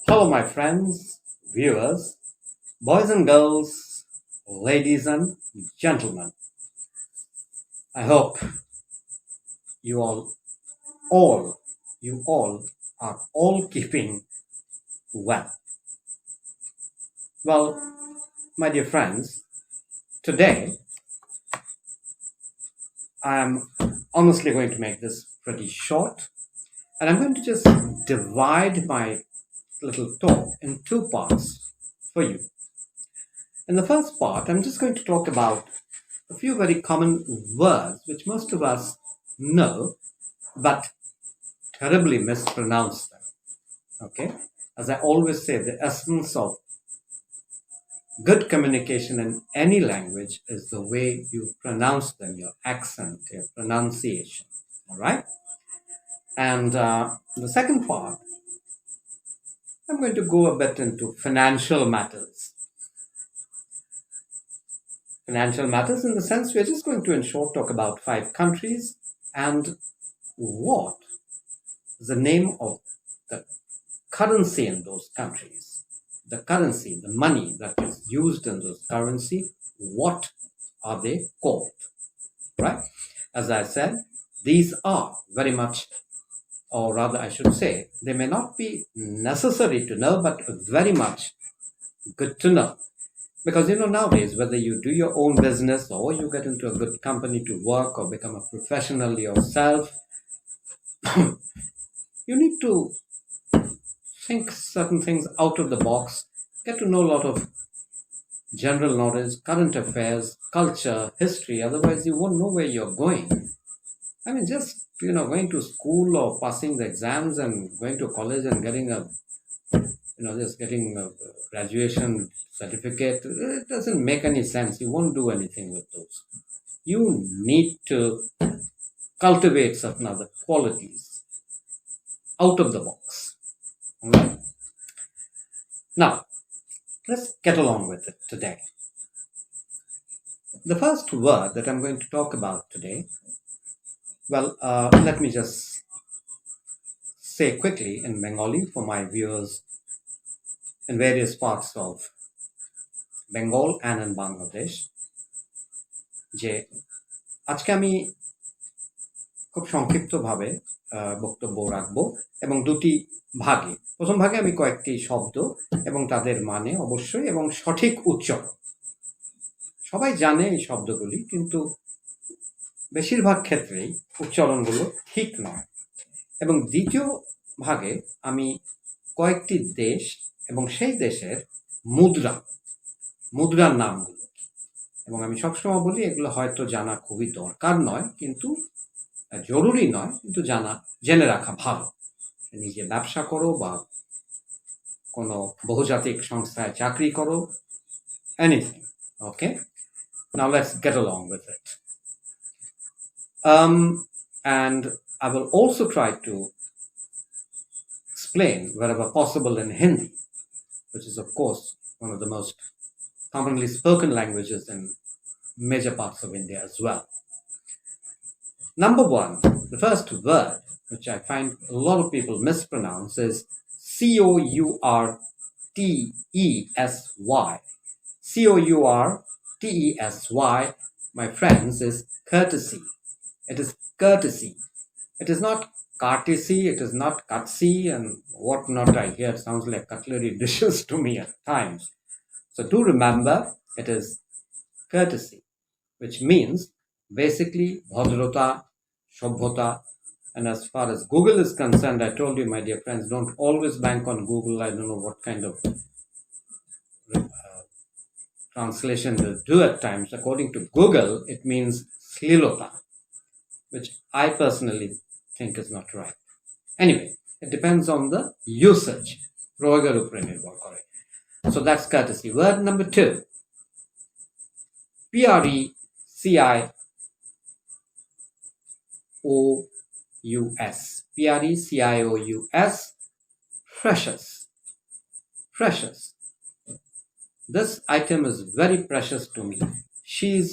Hello, my friends, viewers, boys and girls, ladies and gentlemen. I hope you all, you are all keeping well. Well, my dear friends, today I'm honestly going to make this pretty short, and I'm going to just divide my little talk in two parts for you. In the first part, I'm just going to talk about a few very common words which most of us know but terribly mispronounce them. Okay? As I always say, the essence of good communication in any language is the way you pronounce them, your accent, your pronunciation. All right? And the second part, I'm going to go a bit into financial matters. Financial matters in the sense we're just going to, in short, talk about 5 countries and what is the name of the currency in those countries. The currency, the money that is used in those currency, what are they called? Right? As I said, these are very much, or rather I should say, they may not be necessary to know, but very much good to know. Because nowadays, whether you do your own business or you get into a good company to work or become a professional yourself, you need to think certain things out of the box, get to know a lot of general knowledge, current affairs, culture, history. Otherwise, you won't know where you're going. I mean, just going to school or passing the exams and going to college and getting just getting a graduation certificate. It doesn't make any sense. You won't do anything with those. You need to cultivate certain other qualities out of the box. All right. Now, let's get along with it today. The first word that I'm going to talk about today, well, let me just say quickly in Bengali for my viewers in various parts of Bengal and in Bangladesh, যে আজকে আমি খুব সংক্ষিপ্তভাবে বক্তব্য রাখবো এবং দুটি ভাগে। প্রথম ভাগে আমি কয়েকটি শব্দ এবং তাদের মানে অবশ্যই এবং সঠিক উচ্চারণ। সবাই জানে এই শব্দগুলি, কিন্তু বেশিরভাগ ক্ষেত্রেই উচ্চারণগুলো ঠিক নয়। এবং দ্বিতীয় ভাগে আমি কয়েকটি দেশ এবং সেই দেশের মুদ্রার নামগুলো, এবং আমি সবসময় বলি এগুলো হয়তো জানা খুবই দরকার নয়, কিন্তু জরুরি নয়, কিন্তু জেনে রাখা ভালো। নিজে ব্যবসা করো বা কোনো বহুজাতিক সংস্থায় চাকরি করো, anything. Okay, now let's get along with it. And I will also try to explain wherever possible in Hindi, which is of course one of the most commonly spoken languages in major parts of India as well. Number one, the first word, which I find a lot of people mispronounce, is Courtesy. Courtesy, my friends, is courtesy. It is courtesy. It is not courtesy, it is not cutsy and whatnot. I hear it sounds like cutlery dishes to me at times. So do remember, it is courtesy, which means basically bhadrata, shobhota. And as far as Google is concerned, I told you, my dear friends, don't always bank on Google. I don't know what kind of translation will do at times. According to Google, it means slilota, which I personally think is not right. Anyway, it depends on the usage. So that's courtesy. Word number 2, Precious. Precious. Precious. This item is very precious to me. She's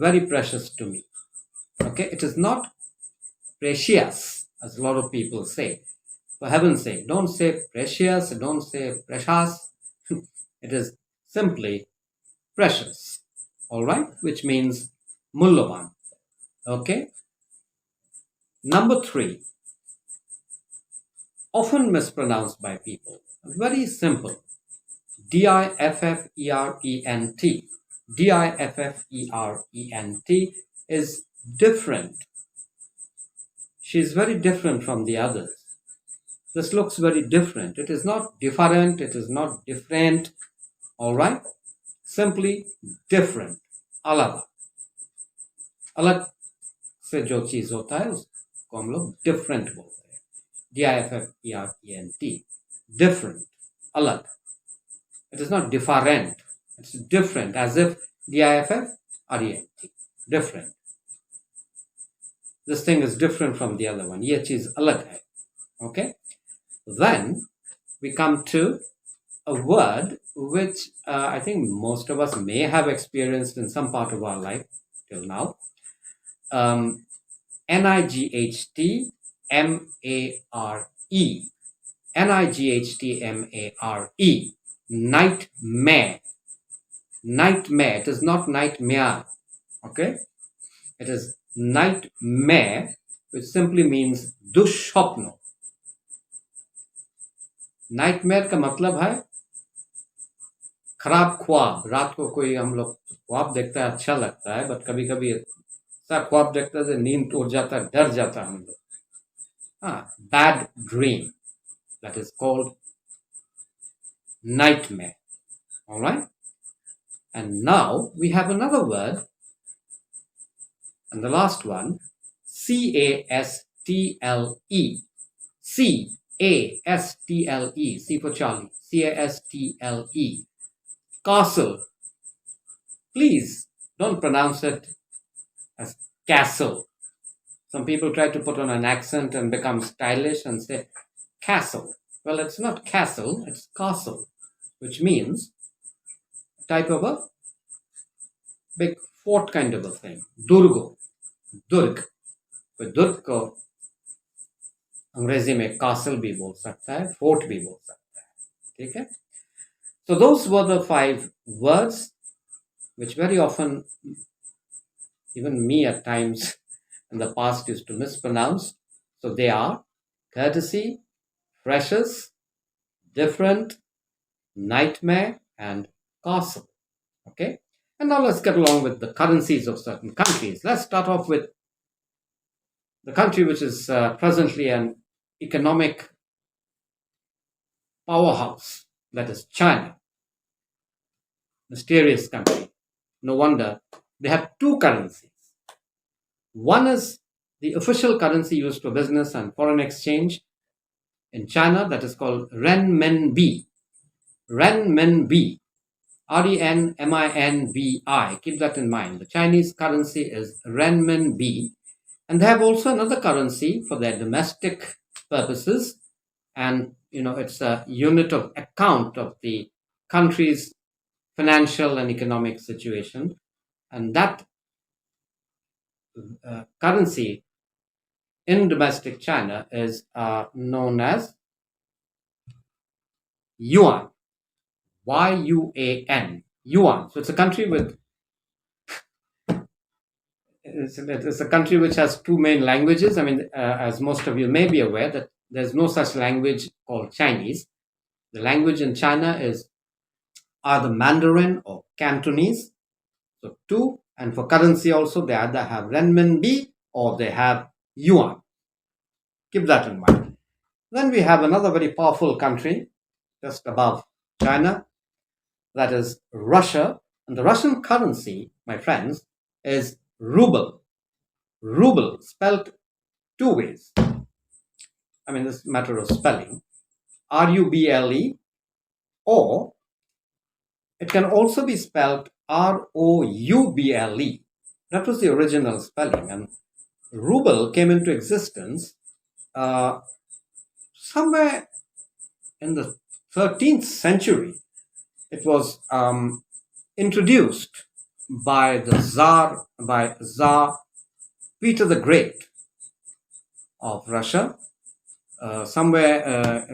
very precious to me. Okay, it is not precious, as a lot of people say. For heaven's sake, don't say precious, don't say precious. It is simply precious. All right, which means mullavan. Okay. Number 3, often mispronounced by people. Very simple. Diffferent. Diffferent is different. She is very different from the others. This looks very different. It is not different. It is not different. All right. Simply different. अलग अलग से जो चीज होता है उसको हम लोग different बोलते हैं. different. Different. अलग. It is not different. It's different, as if different. Different. This thing is different from the other one. ये चीज अलग है. Okay. Then we come to a word which I think most of us may have experienced in some part of our life till now. Nightmare. Nightmare. Nightmare. Nightmare. It is not nightmare. Okay? It is nightmare, which simply means दुःस्वप्न. Nightmare का मतलब है खराब ख्वाब. रात को कोई हम लोग ख्वाब देखता है, अच्छा लगता है, बट कभी कभी ऐसा ख्वाब देखता है नींद टूट जाता है, डर जाता है हम लोग. Bad dream, that is called nightmare. All right. And now we have another word, and the last one, castle. castle. C for Charlie. castle. Castle. Please don't pronounce it as castle. Some people try to put on an accent and become stylish and say castle. Well, it's not castle, it's castle, which means a type of a big fort kind of a thing. Durgo. Durg. With Durg को अंग्रेजी में castle भी बोल सकता है, fort भी बोल सकता है. ठीक है? So those were the 5 words which very often, even me at times in the past, used to mispronounce. So they are courtesy, precious, different, nightmare, and castle. Okay? And now let's get along with the currencies of certain countries. Let's start off with the country which is presently an economic powerhouse, that is China. Mysterious country. No wonder they have 2 currencies. One is the official currency used for business and foreign exchange in China, that is called renminbi. Renminbi. Renminbi. Keep that in mind. The Chinese currency is renminbi. And they have also another currency for their domestic purposes. And, it's a unit of account of the country's financial and economic situation. And that currency in domestic China is known as yuan. Yuan. Yuan. So it's a country with it's a country which has 2 main languages. I mean, as most of you may be aware, that there's no such language called Chinese. The language in China is either Mandarin or Cantonese. So 2. And for currency also, they either have renminbi or they have yuan. Keep that in mind. Then we have another very powerful country just above China, that is Russia. And the Russian currency, my friends, is ruble. Ruble, spelled 2 ways. I mean, this is a matter of spelling. ruble, or it can also be spelled rouble. That was the original spelling. And ruble came into existence somewhere in the 13th century. It was introduced by Tsar Peter the Great of Russia. somewhere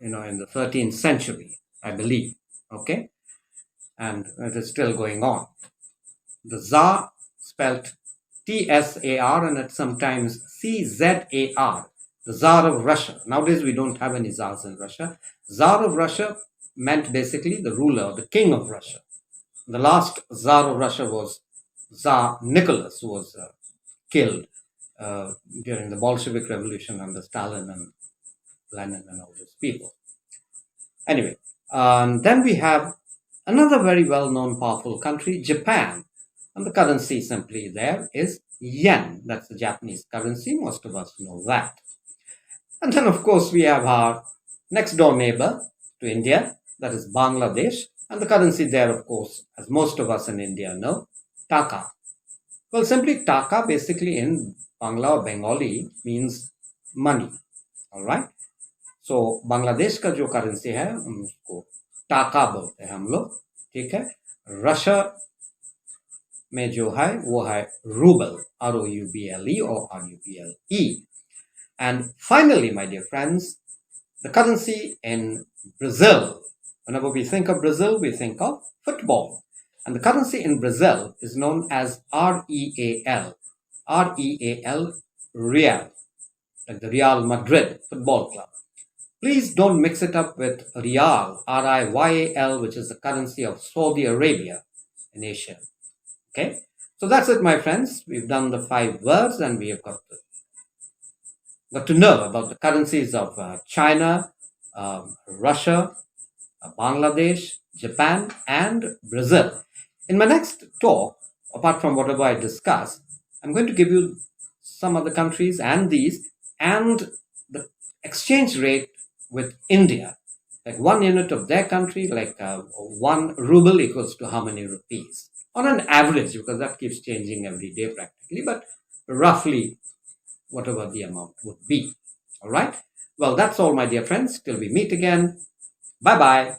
in the 13th century, I believe. Okay, and it is still going on. The Tsar, spelt Tsar, and it's sometimes Czar, the Tsar of Russia. Nowadays we don't have any Tsars in Russia. Tsar of Russia meant basically the ruler, the king of Russia. The last Tsar of Russia was Tsar Nicholas, who was killed during the Bolshevik Revolution under Stalin and Lenin and all those people. Anyway, then we have another very well-known powerful country, Japan. And the currency simply there is yen. That's the Japanese currency. Most of us know that. And then, of course, we have our next door neighbor to India, that is Bangladesh. And the currency there, of course, as most of us in India know, taka. Well, simply taka basically in Bangla or Bengali means money. All right. So Bangladesh का जो currency है हम उसको टाका बोलते हैं हम लोग, ठीक है. रशिया में जो है वो है rouble, ROUBLE or RUBLE. And finally, my dear friends, the currency in Brazil. Whenever we think of Brazil, we think of football. And the currency in Brazil is known as REAL, Real, like the Real Madrid football club. Please don't mix it up with Riyal, RIYAL, which is the currency of Saudi Arabia in Asia. Okay, so that's it, my friends. We've done the 5 words and we have got to know about the currencies of China, Russia, Bangladesh, Japan, and Brazil. In my next talk, apart from whatever I discussed, I'm going to give you some other countries and these and the exchange rate with India. Like 1 unit of their country, like 1 ruble equals to how many rupees? On an average, because that keeps changing every day practically, but roughly whatever the amount would be. All right. Well, that's all, my dear friends. Till we meet again. Bye-bye.